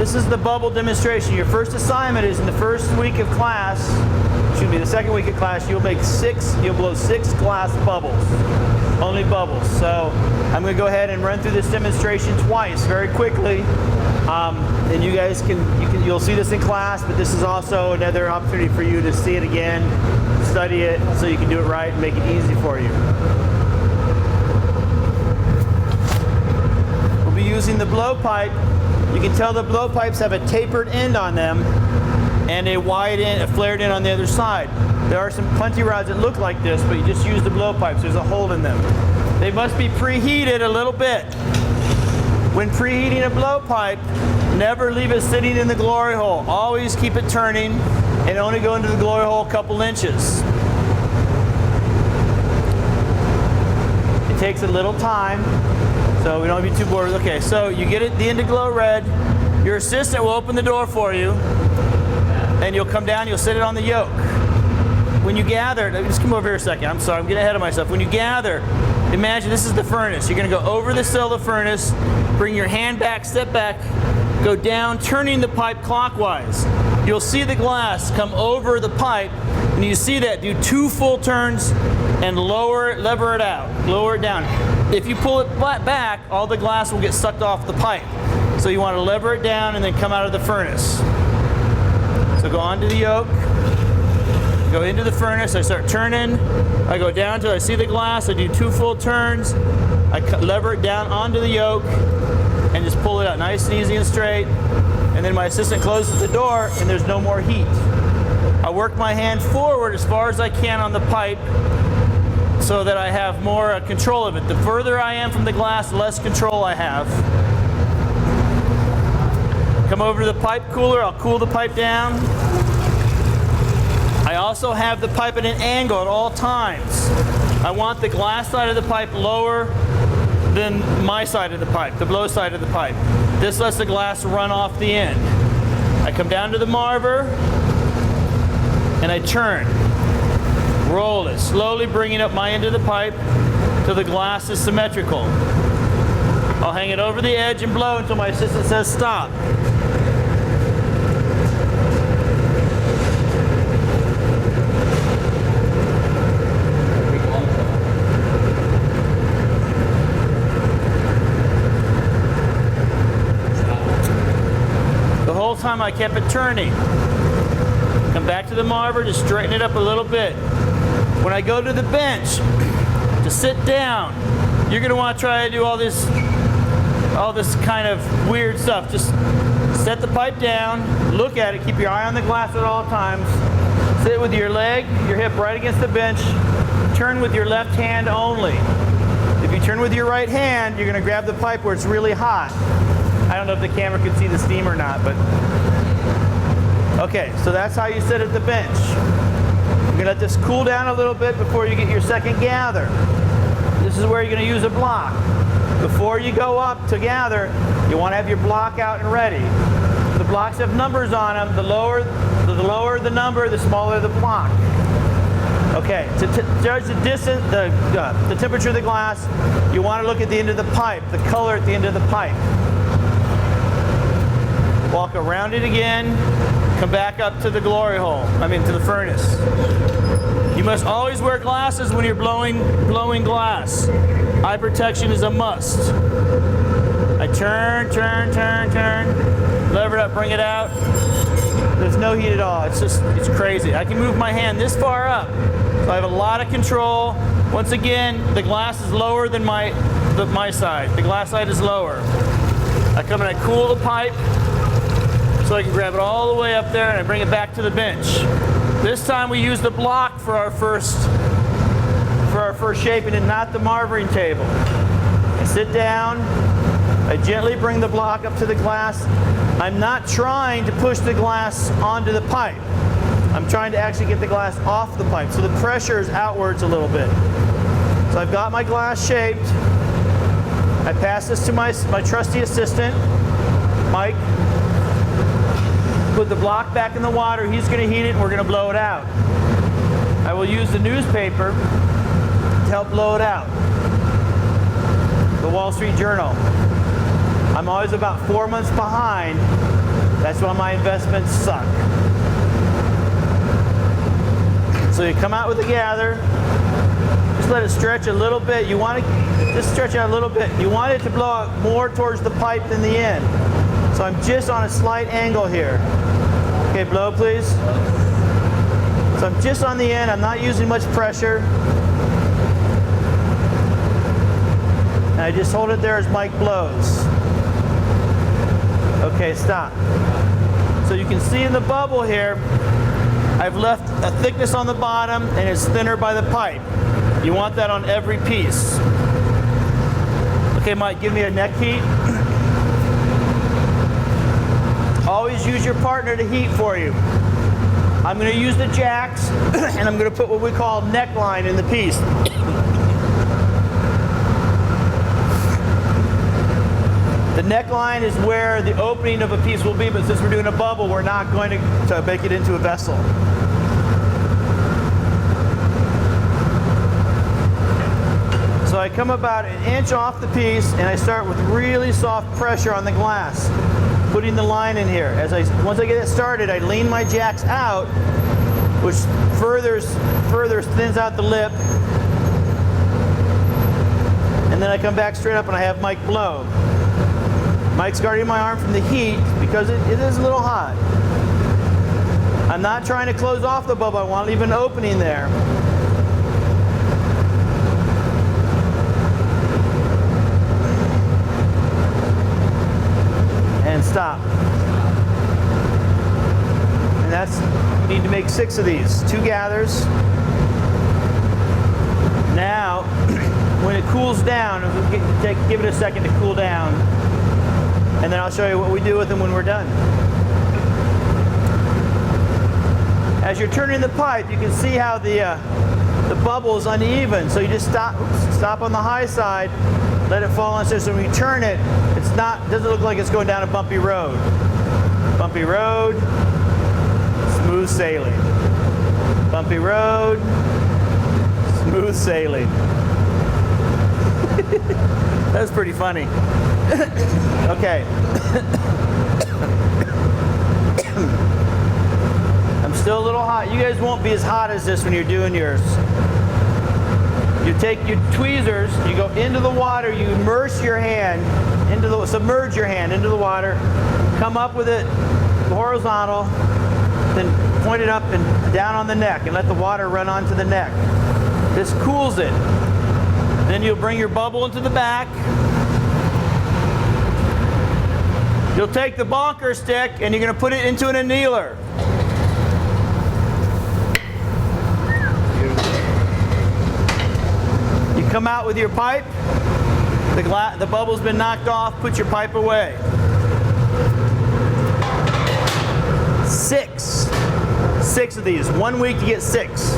This is the bubble demonstration. Your first assignment is in the first week of class, excuse me, the second week of class, you'll blow 6 glass bubbles. Only bubbles. So I'm going to go ahead and run through this demonstration twice, very quickly. And you guys you'll see this in class, but this is also another opportunity for you to see it again, study it, so you can do it right and make it easy for you. We'll be using the blowpipe. You can tell the blowpipes have a tapered end on them and a wide end, a flared end on the other side. There are some punty rods that look like this, but you just use the blowpipes. There's a hole in them. They must be preheated a little bit. When preheating a blowpipe, never leave it sitting in the glory hole. Always keep it turning and only go into the glory hole a couple inches. It takes a little time, so we don't be too bored. Okay, so you get it the end to glow red. Your assistant will open the door for you, and you'll come down, you'll sit it on the yoke. When you gather, just come over here a second, I'm sorry, I'm getting ahead of myself. When you gather, imagine this is the furnace. You're going to go over the sill of the furnace, bring your hand back, step back, go down, turning the pipe clockwise. You'll see the glass come over the pipe, and you see that. Do 2 full turns and lever it out, lower it down. If you pull it back, all the glass will get sucked off the pipe. So you want to lever it down and then come out of the furnace. So go onto the yoke, go into the furnace, I start turning, I go down till I see the glass, I do 2 full turns, I lever it down onto the yoke, and just pull it out nice and easy and straight, and then my assistant closes the door and there's no more heat. I work my hand forward as far as I can on the pipe so that I have more control of it. The further I am from the glass, the less control I have. Come over to the pipe cooler, I'll cool the pipe down. I also have the pipe at an angle at all times. I want the glass side of the pipe lower than my side of the pipe, the blow side of the pipe. This lets the glass run off the end. I come down to the marver and I turn. Roll it, slowly bringing up my end of the pipe till the glass is symmetrical. I'll hang it over the edge and blow until my assistant says stop. The whole time I kept it turning. Come back to the marver, just straighten it up a little bit. When I go to the bench to sit down, you're going to want to try to do all this kind of weird stuff. Just set the pipe down, look at it, keep your eye on the glass at all times. Sit with your leg, your hip right against the bench. Turn with your left hand only. If you turn with your right hand, you're going to grab the pipe where it's really hot. I don't know if the camera can see the steam or not, but okay, so that's how you sit at the bench. You're going to let this cool down a little bit before you get your second gather. This is where you're going to use a block. Before you go up to gather, you want to have your block out and ready. The blocks have numbers on them. The lower the number, the smaller the block. Okay, to judge the distance, the temperature of the glass, you want to look at the end of the pipe, the color at the end of the pipe. Walk around it again, come back up to the glory hole, to the furnace. You must always wear glasses when you're blowing glass. Eye protection is a must. I turn, lever it up, bring it out. There's no heat at all, it's crazy. I can move my hand this far up, so I have a lot of control. Once again, the glass is lower than my side. The glass side is lower. I come and I cool the pipe, so I can grab it all the way up there and I bring it back to the bench. This time we use the block for our first shaping and not the marvering table. I sit down, I gently bring the block up to the glass. I'm not trying to push the glass onto the pipe. I'm trying to actually get the glass off the pipe, so the pressure is outwards a little bit. So I've got my glass shaped. I pass this to my trusty assistant, Mike. Put the block back in the water, he's going to heat it and we're going to blow it out. I will use the newspaper to help blow it out. The Wall Street Journal. I'm always about 4 months behind That's why my investments suck. So you come out with the gather, just let it stretch a little bit. You want to just stretch out a little bit. You want it to blow out more towards the pipe than the end. So I'm just on a slight angle here. Okay, blow please. So I'm just on the end. I'm not using much pressure. And I just hold it there as Mike blows. Okay, stop. So you can see in the bubble here, I've left a thickness on the bottom and it's thinner by the pipe. You want that on every piece. Okay, Mike, give me a neck heat. Always use your partner to heat for you. I'm going to use the jacks and I'm going to put what we call neckline in the piece. The neckline is where the opening of a piece will be, but since we're doing a bubble, we're not going to make it into a vessel. So I come about an inch off the piece and I start with really soft pressure on the glass, putting the line in here. Once I get it started, I lean my jacks out, which further thins out the lip. And then I come back straight up and I have Mike blow. Mike's guarding my arm from the heat because it is a little hot. I'm not trying to close off the bubble. I want to leave an opening there. And stop. And that's, you need to make 6 of these. 2 gathers. Now, when it cools down, give it a second to cool down. And then I'll show you what we do with them when we're done. As you're turning the pipe, you can see how the bubble is uneven. So you just stop on the high side, let it fall on. So when you turn it, doesn't look like it's going down a bumpy road. Bumpy road, smooth sailing. Bumpy road, smooth sailing. That's pretty funny. Okay. I'm still a little hot. You guys won't be as hot as this when you're doing yours. You take your tweezers, you go into the water, you immerse your hand submerge your hand into the water, come up with it horizontal, then point it up and down on the neck and let the water run onto the neck. This cools it. Then you'll bring your bubble into the back. You'll take the bonker stick and you're going to put it into an annealer. You come out with your pipe. The bubble's been knocked off. Put your pipe away. 6 of these. 1 week to get 6.